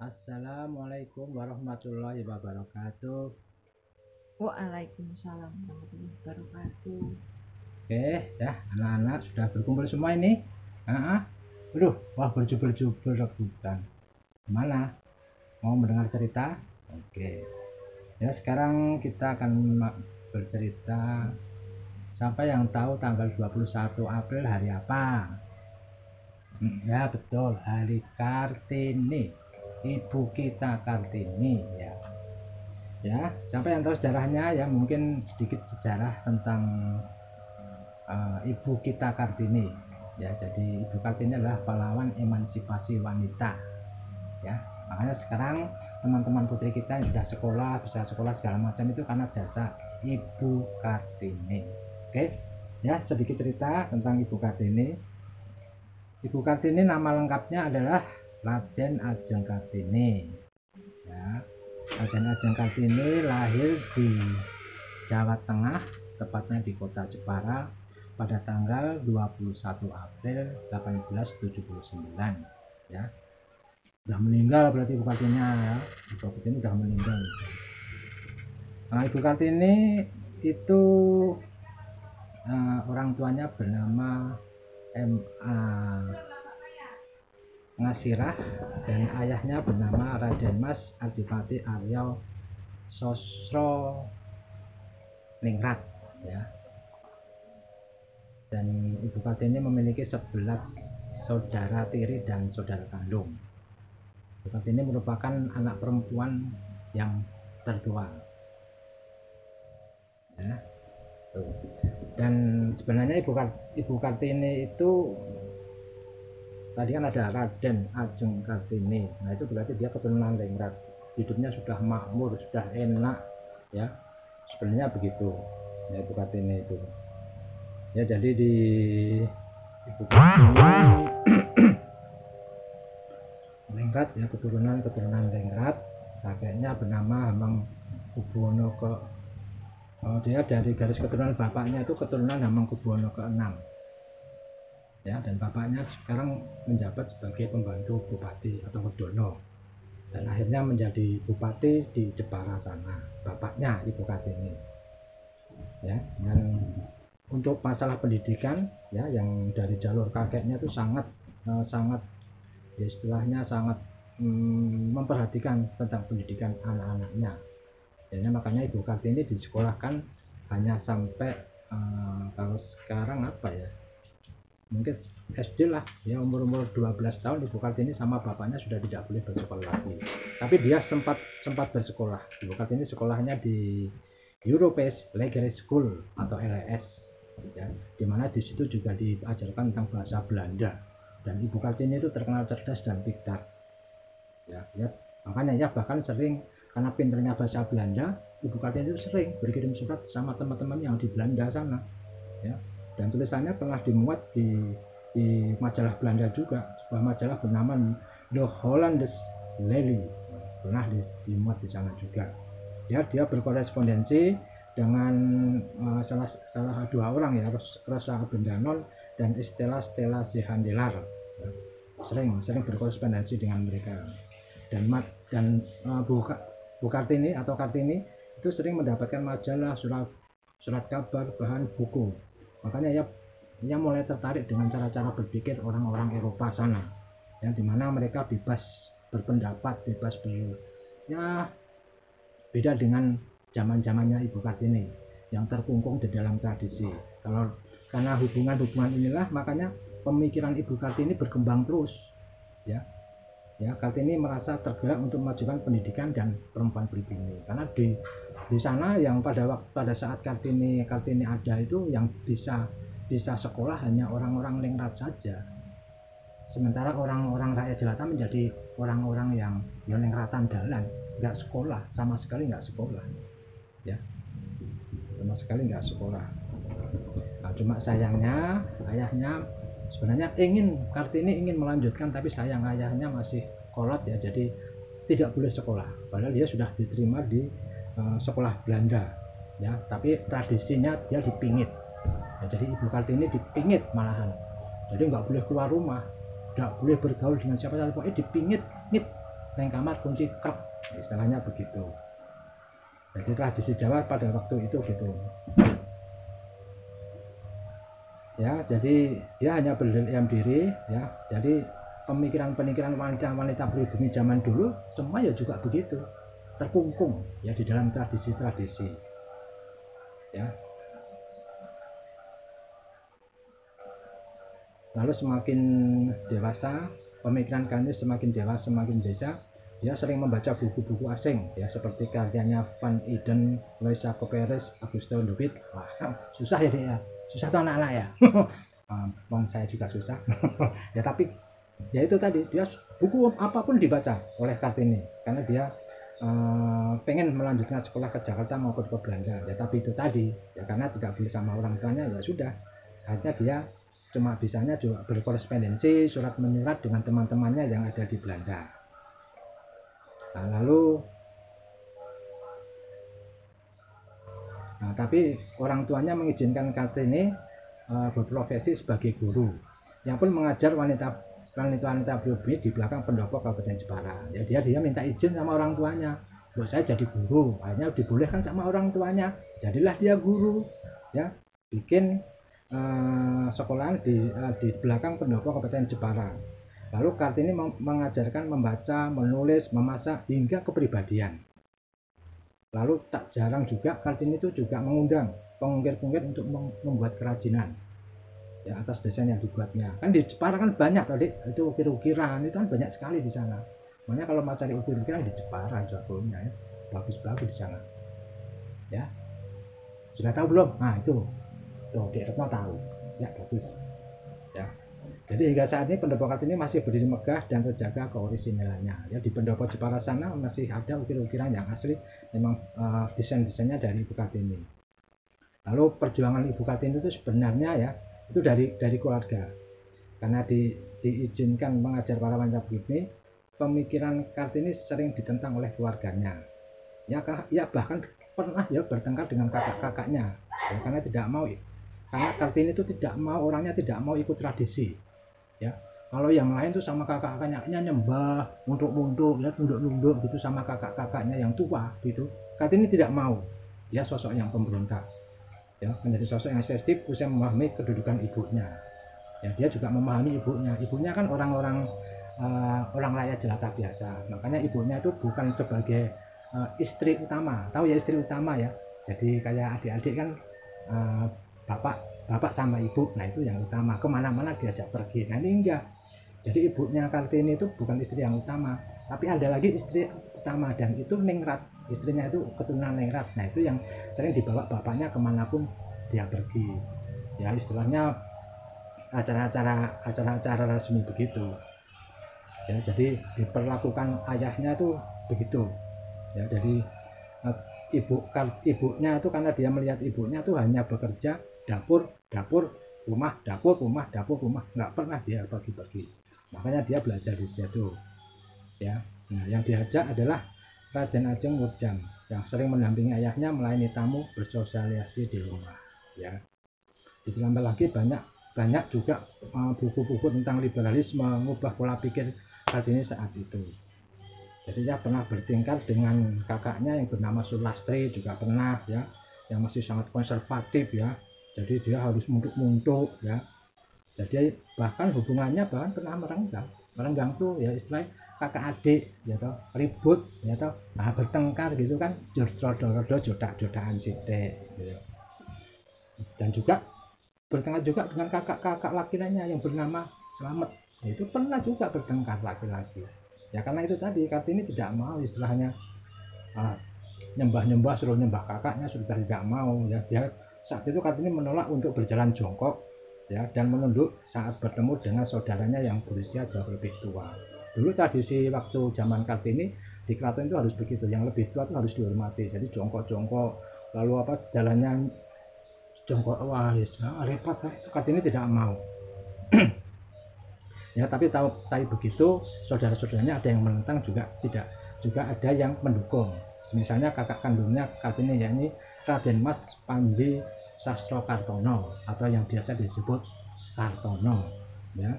Assalamualaikum warahmatullahi wabarakatuh. Waalaikumsalam warahmatullahi wabarakatuh. Oke, ya anak-anak sudah berkumpul semua ini. Aduh, wah berjubel-jubel rebutan. Gimana? Mau mendengar cerita? Oke. Ya sekarang kita akan bercerita. Siapa yang tahu tanggal 21 April hari apa? Ya betul, hari Kartini. Ibu kita Kartini ya. Ya, siapa yang tahu sejarahnya ya, mungkin sedikit sejarah tentang Ibu kita Kartini ya. Jadi Ibu Kartini adalah pahlawan emansipasi wanita ya. Makanya sekarang teman-teman putri kita yang sudah sekolah, bisa sekolah segala macam itu karena jasa Ibu Kartini. Oke ya, sedikit cerita tentang Ibu Kartini. Ibu Kartini nama lengkapnya adalah Raden Ajeng Kartini ya. Raden Ajeng Kartini lahir di Jawa Tengah, tepatnya di kota Jepara pada tanggal 21 April 1879 ya. Sudah meninggal berarti Ibu Kartini ya. Ibu Kartini sudah meninggal. Nah, Ibu Kartini itu orang tuanya bernama M.A. Ngasirah dan ayahnya bernama Raden Mas Adipati Aryo Sosro Ningrat ya. Dan Ibu Kartini memiliki 11 saudara tiri dan saudara kandung. Ibu Kartini merupakan anak perempuan yang tertua ya. Dan sebenarnya Ibu Kartini itu tadi kan ada Raden Ajeng Kartini. Nah itu berarti dia keturunan Ningrat. Hidupnya sudah makmur, sudah enak ya. Sebenarnya begitu ya Ibu Kartini itu. Ya jadi di Ibu Kartini Ningrat ya, keturunan Ningrat. Kakeknya bernama Hameng Kubuwono ke dia dari garis keturunan bapaknya itu keturunan Hameng Kubuwono ke-6 ya, dan bapaknya sekarang menjabat sebagai pembantu bupati atau Wedono dan akhirnya menjadi bupati di Jepara sana, bapaknya Ibu Kartini ya. Dan untuk masalah pendidikan ya, yang dari jalur kakeknya itu sangat ya istilahnya sangat memperhatikan tentang pendidikan anak-anaknya. Jadi makanya Ibu Kartini disekolahkan hanya sampai kalau sekarang apa ya, mungkin SD lah ya, umur 12 tahun Ibu Kartini sama bapaknya sudah tidak boleh bersekolah lagi. Tapi dia sempat bersekolah. Ibu Kartini sekolahnya di Europees Leger School atau LES ya, dimana di situ juga diajarkan tentang bahasa Belanda. Dan Ibu Kartini itu terkenal cerdas dan pintar ya, makanya ya bahkan sering, karena pinternya bahasa Belanda, Ibu Kartini itu sering berkirim surat sama teman-teman yang di Belanda sana ya. Dan tulisannya pernah dimuat di majalah Belanda juga, sebuah majalah bernama The Hollands Lely, pernah dimuat di sana juga ya. Dia berkorespondensi dengan salah dua orang ya, Rosa Abendanon dan Stella Zehandelar ya. Sering berkorespondensi dengan mereka. Dan Bu Kartini atau Kartini itu sering mendapatkan majalah, surat kabar, bahan buku. Makanya ia mulai tertarik dengan cara-cara berpikir orang-orang Eropa sana ya, dimana mereka bebas berpendapat, ya beda dengan zaman-zamannya Ibu Kartini yang terkungkung di dalam tradisi. Karena hubungan inilah makanya pemikiran Ibu Kartini berkembang terus ya. Kartini merasa tergerak untuk memajukan pendidikan dan perempuan pribumi, karena di sana yang pada saat Kartini ada itu yang bisa sekolah hanya orang-orang Ningrat saja, sementara orang-orang rakyat jelata menjadi orang-orang yang Ningratan dalan, nggak sekolah, sama sekali nggak sekolah ya, Nah, cuma sayangnya ayahnya sebenarnya Kartini ingin melanjutkan, tapi sayang ayahnya masih kolot ya, jadi tidak boleh sekolah, padahal dia sudah diterima di sekolah Belanda ya, tapi tradisinya dia dipingit ya, jadi Ibu Kartini dipingit malahan, jadi nggak boleh keluar rumah, nggak boleh bergaul dengan siapa-siapa, pokoknya dipingit. neng kamar kunci krek, istilahnya begitu. Jadi tradisi Jawa pada waktu itu gitu. Ya, jadi dia hanya berdiam diri ya. Jadi pemikiran-pemikiran wanita-wanita pribumi zaman dulu semua ya juga begitu. Terkungkung ya di dalam tradisi-tradisi. Ya. Lalu semakin dewasa, pemikiran Kartini semakin dewasa, semakin dewasa, dia sering membaca buku-buku asing ya seperti karyanya Van Eden, Louisa Couperus, Auguste Louis. Wah, susah ya dia. Susah tuh anak-anak ya. Saya juga susah. Ya tapi ya itu tadi, dia buku apapun dibaca oleh Kartini karena dia pengen melanjutkan sekolah ke Jakarta maupun ke Belanda. Ya tapi itu tadi ya karena tidak boleh sama orang tuanya, ya sudah, akhirnya dia cuma bisanya juga berkorespondensi, surat menyurat dengan teman-temannya yang ada di Belanda. Nah, tapi orang tuanya mengizinkan Kartini berprofesi sebagai guru yang pun mengajar wanita pribumi di belakang pendopo Kabupaten Jepara. Ya dia minta izin sama orang tuanya, buat saya jadi guru. Akhirnya dibolehkan sama orang tuanya, jadilah dia guru ya, bikin sekolahan di belakang pendopo Kabupaten Jepara. Lalu Kartini mengajarkan membaca, menulis, memasak hingga kepribadian. Lalu tak jarang juga Kartini itu juga mengundang pengukir-pengukir untuk membuat kerajinan ya atas desain yang dibuatnya. Kan di Jepara kan banyak tadi itu ukir-ukiran, itu kan banyak sekali di sana. Makanya kalau mau cari ukir-ukiran di Jepara jagonya ya, bagus-bagus di sana. Ya. Sudah tahu belum? Nah, itu. Tuh, Dek Retno tahu. Ya, bagus. Ya. Jadi hingga saat ini pendopo Kartini masih berdiri megah dan terjaga keorisinalannya. Ya, di pendopo Jepara sana masih ada ukir-ukiran yang asli, memang desain-desainnya dari Ibu Kartini. Lalu perjuangan Ibu Kartini itu sebenarnya ya itu dari keluarga, karena diizinkan mengajar para wanita pribumi, pemikiran Kartini sering ditentang oleh keluarganya. Ya bahkan pernah ya bertengkar dengan kakak-kakaknya ya, karena tidak mau, karena Kartini itu tidak mau, orangnya tidak mau ikut tradisi ya. Kalau yang lain tuh sama kakak-kakaknya nyembah munduk-munduk ya, nunduk-nunduk gitu sama kakak-kakaknya yang tua gitu. Kartini tidak mau, dia sosok yang pemberontak ya, menjadi sosok yang sensitif, usia memahami kedudukan ibunya ya. Dia juga memahami ibunya kan orang rakyat jelata biasa, makanya ibunya itu bukan sebagai istri utama, tahu ya istri utama ya, jadi kayak adik-adik kan bapak sama ibu, nah itu yang utama, kemana-mana diajak pergi. Nah ini enggak, jadi ibunya Kartini itu bukan istri yang utama, tapi ada lagi istri utama, dan itu Ningrat, istrinya itu keturunan Ningrat. Nah itu yang sering dibawa bapaknya kemanapun dia pergi ya, istilahnya acara-acara resmi begitu ya. Jadi diperlakukan ayahnya itu begitu ya. Jadi ibunya itu karena dia melihat ibunya tuh hanya bekerja dapur rumah, dapur rumah, nggak pernah dia pergi-pergi, makanya dia belajar di situ ya. Nah yang diajak adalah Raden Ajeng Wurjam yang sering mendampingi ayahnya melayani tamu, bersosialisasi di rumah ya. Ditambah lagi banyak juga buku-buku tentang liberalisme, mengubah pola pikir Kartini saat itu. Jadi dia pernah bertingkar dengan kakaknya yang bernama Sulastri, juga pernah ya, yang masih sangat konservatif ya. Jadi dia harus munduk-munduk ya. Jadi bahkan hubungannya pernah merenggang tuh ya, istilahnya kakak adik ya toh, ribut ya toh, nah bertengkar gitu kan, jodak-jodakan sithik gitu. Dan juga bertengkar juga dengan kakak laki-lakinya yang bernama Slamet, itu pernah juga bertengkar laki-laki ya, karena itu tadi Kartini tidak mau istilahnya nyembah suruh nyembah kakaknya, sudah tidak mau ya. Dia saat itu Kartini menolak untuk berjalan jongkok ya, dan menunduk saat bertemu dengan saudaranya yang berusia jauh lebih tua. Dulu tradisi waktu zaman Kartini di keraton itu harus begitu, yang lebih tua itu harus dihormati, jadi jongkok-jongkok, lalu jalannya jongkok, wah repot. Kartini tidak mau ya, tapi begitu saudara-saudaranya ada yang menentang juga ada yang mendukung. Misalnya kakak kandungnya Kartini, yakni Raden Mas Panji Sastrokartono atau yang biasa disebut Kartono ya.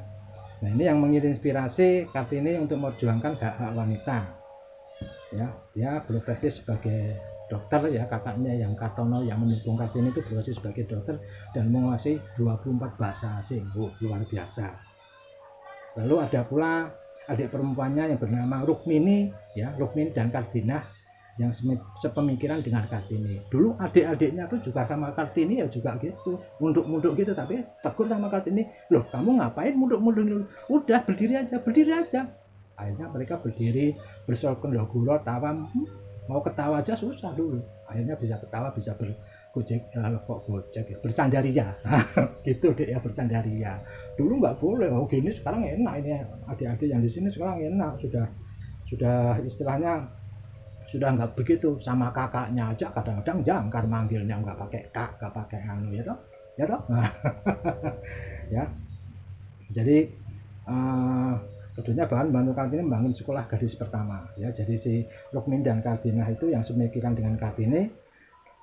Nah, ini yang menginspirasi Kartini untuk memperjuangkan hak-hak wanita. Ya, dia berprofesi sebagai dokter ya, kakaknya yang Kartono yang mendukung Kartini itu berprofesi sebagai dokter dan menguasai 24 bahasa asing. Luar biasa. Lalu ada pula adik perempuannya yang bernama Rukmini ya, Rukmini dan Kartinah yang sepemikiran dengan Kartini. Dulu adik-adiknya tuh juga sama Kartini ya juga gitu, munduk-munduk gitu, tapi tegur sama Kartini, loh kamu ngapain munduk-munduk, udah berdiri aja, berdiri aja. Akhirnya mereka berdiri, bersolok guro, tawa, mau ketawa aja susah dulu. Akhirnya bisa ketawa, bisa bergojek, kok gojek ya, bercandaria, gitu deh ya, bercandaria. Dulu nggak boleh, oh gini sekarang enak ini adik-adik yang di sini sekarang enak, sudah istilahnya sudah nggak begitu, sama kakaknya aja kadang-kadang jangkar manggilnya, nggak pakai kak, nggak pakai anu ya toh, ya toh. Ya, jadi tentunya bahan bantu Kartini membangun sekolah gadis pertama ya. Jadi si Rukmin dan Kartinah itu yang semikiran dengan Kartini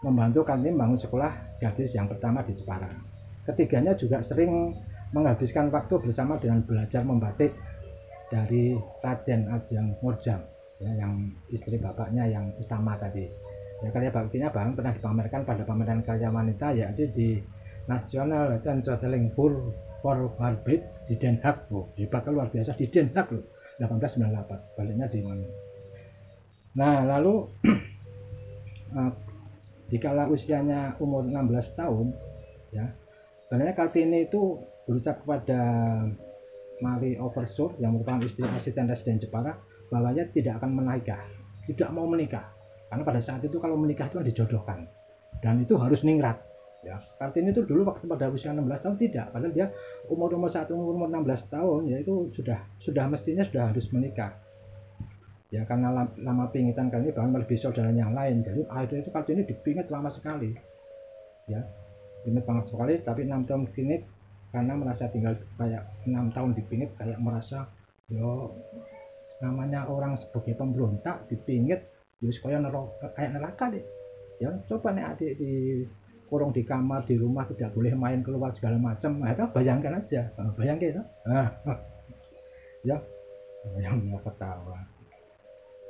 membantu Kartini membangun sekolah gadis yang pertama di Jepara. Ketiganya juga sering menghabiskan waktu bersama dengan belajar membatik dari Raden Ajeng Murjam ya, yang istri bapaknya yang utama tadi ya. Karya baktinya bahkan pernah dipamerkan pada pameran karya wanita yaitu di National Tentoteling for Barbit di Den Haag. Hebat, luar biasa, di Den Haag loh, 1898, baliknya di mana. Nah lalu dikala usianya umur 16 tahun ya, sebenarnya Kartini itu berucap kepada Marie Oversur yang merupakan istri asisten residen Jepara bahwanya tidak akan menikah, tidak mau menikah, karena pada saat itu kalau menikah itu dijodohkan dan itu harus ningrat ya. Kartini itu dulu waktu pada usia 16 tahun tidak, padahal dia umur 16 tahun ya itu sudah mestinya sudah harus menikah ya, karena lama pingitan kali ini bahkan melebihi saudara yang lain. Jadi akhirnya itu Kartini dipingit lama sekali ya, pingit banget sekali, tapi 6 tahun pingit karena merasa tinggal kayak 6 tahun dipingit, kayak merasa yo namanya orang sebagai pemberontak dipingit terus kayak neraka deh ya. Coba nih adik dikurung di kamar di rumah, tidak boleh main keluar segala macam, nah, bayangkan aja, bayangkan itu ya, yang mau ketawa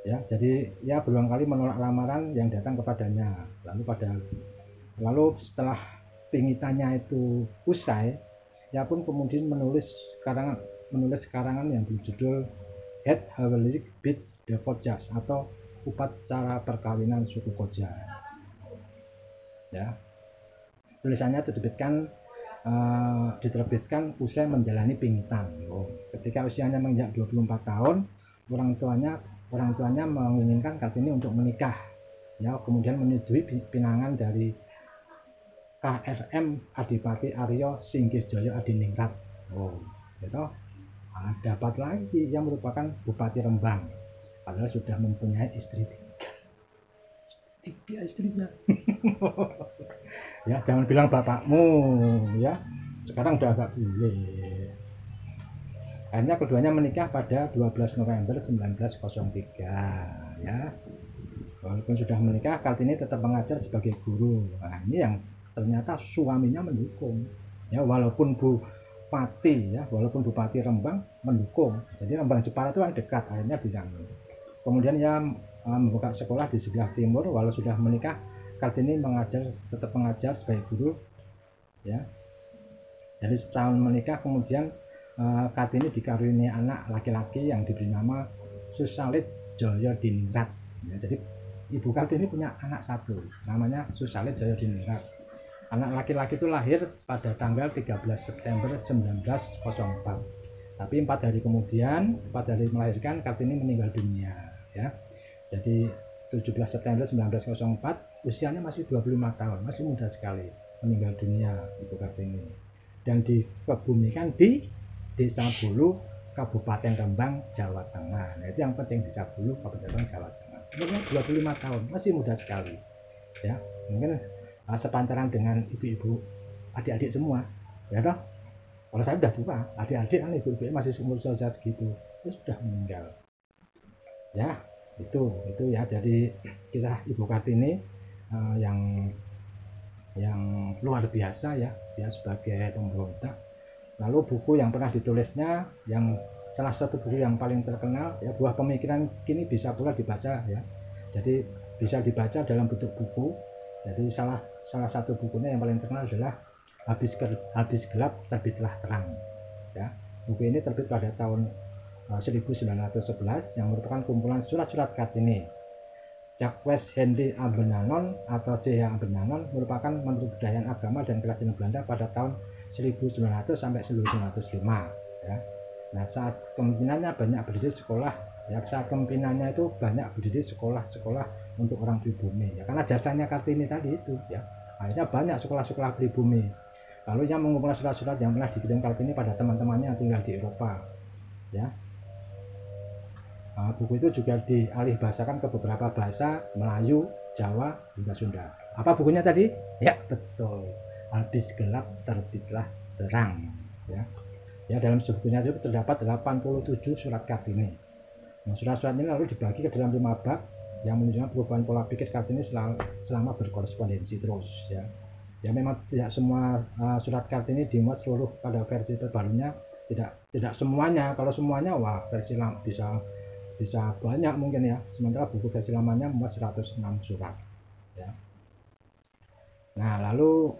ya. Jadi ya berulang kali menolak lamaran yang datang kepadanya. Lalu setelah pingitannya itu usai, ya pun kemudian menulis karangan yang berjudul Het Huwelijk Bid de Kojas atau upacara perkawinan suku Koja ya. Tulisannya diterbitkan usai menjalani pingitan. Ketika usianya menginjak 24 tahun, orang tuanya menginginkan Kartini untuk menikah ya, kemudian menyetujui pinangan dari KRM Adipati Aryo Singgihjoyo Adiningrat. Gitu. Dapat lagi yang merupakan Bupati Rembang, padahal sudah mempunyai istri tiga istrinya. Ya jangan bilang bapakmu ya, sekarang udah agak boleh. Akhirnya keduanya menikah pada 12 November 1903 ya. Walaupun sudah menikah, Kartini tetap mengajar sebagai guru. Nah ini yang ternyata suaminya mendukung ya, walaupun Bupati Rembang mendukung. Jadi Rembang Jepara itu kan dekat, akhirnya di sana. Kemudian ia membuka sekolah di sebelah timur. Walau sudah menikah, Kartini tetap mengajar sebagai guru ya. Jadi setahun menikah kemudian Kartini dikaruniai anak laki-laki yang diberi nama Susalit Joyo Diningrat ya. Jadi ibu Kartini punya anak satu namanya Susalit Joyo Diningrat. Anak laki-laki itu lahir pada tanggal 13 September 1904. Tapi 4 hari kemudian, 4 hari melahirkan, Kartini meninggal dunia ya. Jadi 17 September 1904, usianya masih 25 tahun, masih muda sekali meninggal dunia ibu Kartini. Dan dikebumikan di Desa Bulu, Kabupaten Rembang, Jawa Tengah. Nah, itu yang penting, Desa Bulu, Kabupaten Rembang, Jawa Tengah. Umurnya 25 tahun, masih muda sekali ya. Mungkin sepantaran dengan ibu-ibu adik-adik semua ya toh. Kalau saya udah tua, adik-adik kan ibu-ibu masih umur segitu, itu sudah meninggal ya. Itu ya, jadi kisah ibu Kartini yang luar biasa ya. Dia sebagai pemberontak Lalu buku yang pernah ditulisnya, yang salah satu buku yang paling terkenal ya, Buah Pemikiran kini bisa pula dibaca ya. Jadi bisa dibaca dalam bentuk buku. Jadi salah satu bukunya yang paling terkenal adalah Habis Gelap Terbitlah Terang ya. Buku ini terbit pada tahun 1911 yang merupakan kumpulan surat-surat Kartini. Jacques Henry Abenanon atau C.H. Abenanon merupakan Menteri Kebudayaan Agama dan Kerajaan Belanda pada tahun 1900 sampai 1905 ya. Nah, saat kemungkinannya banyak berdiri sekolah ya, saat kemungkinannya itu banyak berdiri sekolah-sekolah untuk orang pribumi ya, karena jasanya Kartini tadi itu ya, akhirnya banyak sekolah-sekolah pribumi. Lalu yang mengumpulkan surat-surat yang pernah dikirim Kartini pada teman-temannya yang tinggal di Eropa ya. Buku itu juga dialih bahasakan ke beberapa bahasa Melayu, Jawa, hingga Sunda. Apa bukunya tadi? Ya, betul. Habis Gelap Terbitlah Terang. Ya, ya dalam bukunya itu terdapat 87 surat Kartini. Nah, surat-surat ini lalu dibagi ke dalam 5 bab yang menunjukkan perubahan pola pikir Kartini selama berkorespondensi terus. Ya, ya memang tidak semua surat Kartini dimuat seluruh pada versi terbarunya. Tidak semuanya. Kalau semuanya, wah versi lama bisa banyak mungkin ya, sementara buku versi lamanya memuat 106 surat ya. Nah lalu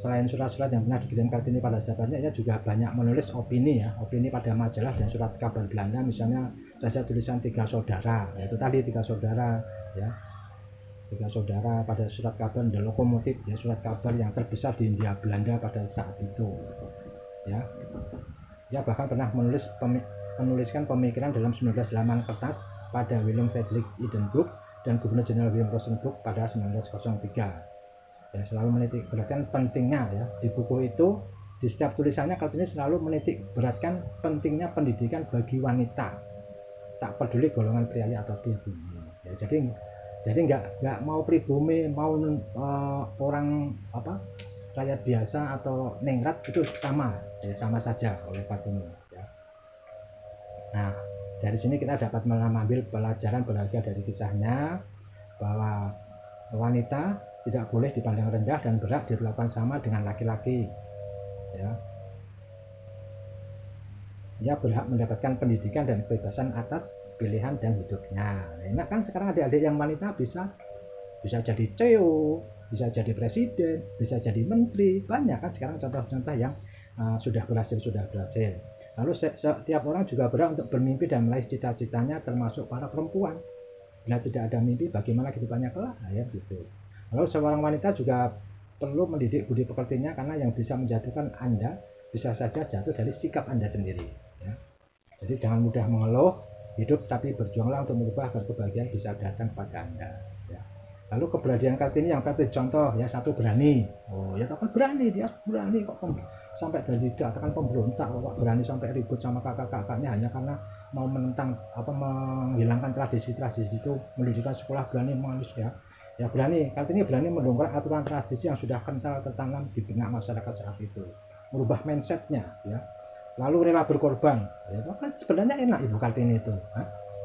selain surat-surat yang pernah dikirim Kartini pada sahabatnya, ia juga banyak menulis opini ya, opini pada majalah dan surat kabar Belanda, misalnya saja tulisan 3 saudara, yaitu tadi 3 saudara ya, 3 saudara pada surat kabar The Lokomotif ya, surat kabar yang terbesar di India Belanda pada saat itu ya. Dia bahkan pernah menuliskan pemikiran dalam 19 halaman kertas pada William Frederick Edinburgh dan Gubernur Jenderal William Rosenberg pada 1903 ya, selalu menitik beratkan pentingnya ya, di buku itu di setiap tulisannya Kartini selalu menitik beratkan pentingnya pendidikan bagi wanita, tak peduli golongan pria atau pribumi ya. Jadi nggak mau pribumi, mau orang apa rakyat biasa atau ningrat itu sama ya, sama saja oleh Kartini ya. Nah dari sini kita dapat mengambil pelajaran berharga dari kisahnya, bahwa wanita tidak boleh dipandang rendah dan berat diperlakukan sama dengan laki-laki ya. Dia berhak mendapatkan pendidikan dan kebebasan atas pilihan dan hidupnya. Enak kan sekarang adik-adik yang wanita bisa jadi CEO, bisa jadi presiden, bisa jadi menteri, banyak kan sekarang contoh-contoh yang sudah berhasil. Lalu setiap orang juga berhak untuk bermimpi dan meraih cita-citanya, termasuk para perempuan. Bila tidak ada mimpi, bagaimana kehidupannya kelak ya gitu. Lalu seorang wanita juga perlu mendidik budi pekertinya, karena yang bisa menjatuhkan Anda bisa saja jatuh dari sikap Anda sendiri ya. Jadi jangan mudah mengeluh hidup, tapi berjuanglah untuk merubah agar kebahagiaan bisa datang pada Anda ya. Lalu keberanian Kartini yang pertama contoh ya, satu berani. Oh ya kan berani, dia berani kok sampai dari dikatakan pemberontak, kok berani sampai ribut sama kakak-kakaknya hanya karena mau menentang menghilangkan tradisi-tradisi itu, mendirikan sekolah, berani manusia ya berani. Kartini berani mendongkrak aturan tradisi yang sudah kental tertanam di benak masyarakat saat itu, merubah mindsetnya ya. Lalu rela berkorban ya, itu kan sebenarnya enak Ibu Kartini itu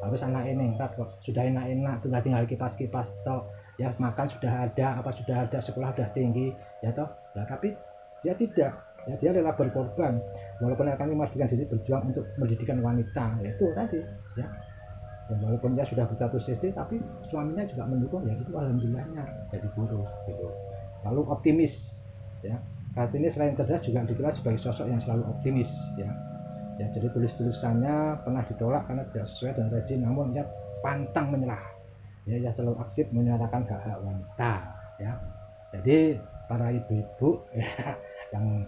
harus anak ini kok sudah enak-enak tinggal kipas-kipas toh ya, makan sudah ada, apa sudah ada, sekolah sudah tinggi ya toh nah, tapi dia tidak ya, dia rela berkorban walaupun akan memastikan diri berjuang untuk pendidikan wanita ya, itu tadi ya. Ya, walaupun dia sudah berstatus istri, tapi suaminya juga mendukung ya, itu alhamdulillahnya jadi guru gitu. Lalu optimis ya, Kartini selain cerdas juga dikenal sebagai sosok yang selalu optimis ya. Ya jadi tulisannya pernah ditolak karena tidak sesuai dengan rezim, namun ia pantang menyerah ya, ia selalu aktif menyuarakan hak-hak wanita ya. Jadi para ibu-ibu ya, yang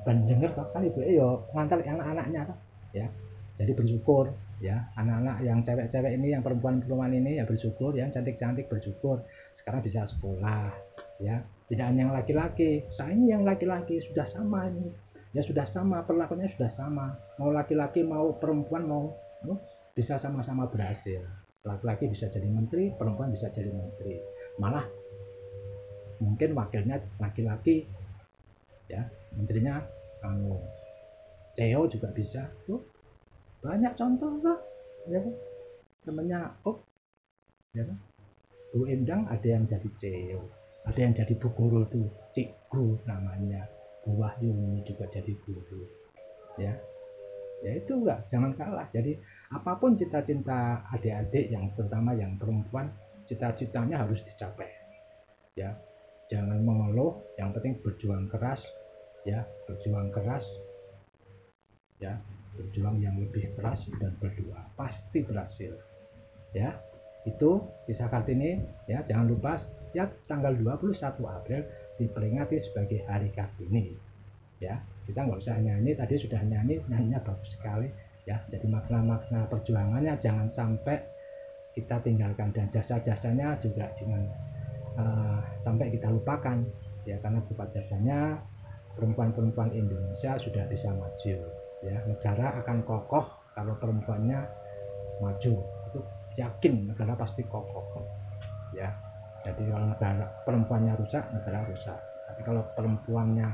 denger kan ibu yo ngantar anak-anaknya ya, jadi bersyukur ya, anak-anak yang cewek-cewek ini, yang perempuan-perempuan ini ya bersyukur, yang cantik-cantik bersyukur sekarang bisa sekolah ya. Tidak hanya yang laki-laki, saya ini yang laki-laki sudah sama ini ya, sudah sama perlakuannya, sudah sama, mau laki-laki mau perempuan mau bisa sama-sama berhasil. Laki-laki bisa jadi menteri, perempuan bisa jadi menteri, malah mungkin wakilnya laki-laki ya, menterinya CEO juga bisa tuh. Banyak contoh lah ya, temennya ya kan, Bu Endang ada yang jadi CEO Ada yang jadi bu guru tuh, cikgu namanya, Bu Wahyuni juga jadi guru. Ya, ya itu enggak, jangan kalah. Jadi apapun cita-cita adik-adik yang terutama yang perempuan, cita-citanya harus dicapai. Ya, jangan mengeluh, yang penting berjuang keras. Ya, berjuang keras. Ya, berjuang yang lebih keras dan berdoa pasti berhasil. Ya, itu kisah Kartini. Ya, jangan lupa ya tanggal 21 April diperingati sebagai Hari Kartini. Ya, kita nggak usah nyanyi, tadi sudah nyanyinya bagus sekali. Ya, jadi makna-makna perjuangannya jangan sampai kita tinggalkan, dan jasa-jasanya juga jangan sampai kita lupakan. Ya, karena berkat jasanya perempuan-perempuan Indonesia sudah bisa maju. Ya, negara akan kokoh kalau perempuannya maju. Itu yakin negara pasti kokoh. Ya, jadi kalau negara perempuannya rusak, negara rusak. Tapi kalau perempuannya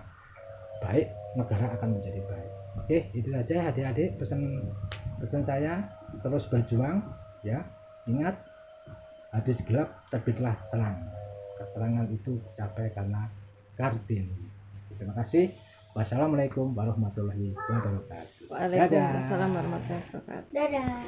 baik, negara akan menjadi baik. Oke, itu saja adik-adik pesan saya, terus berjuang. Ya, ingat, habis gelap terbitlah terang. Keterangan itu dicapai karena Kartini. Terima kasih. Wassalamualaikum warahmatullahi wabarakatuh. Waalaikumsalam warahmatullahi wabarakatuh. Dadah.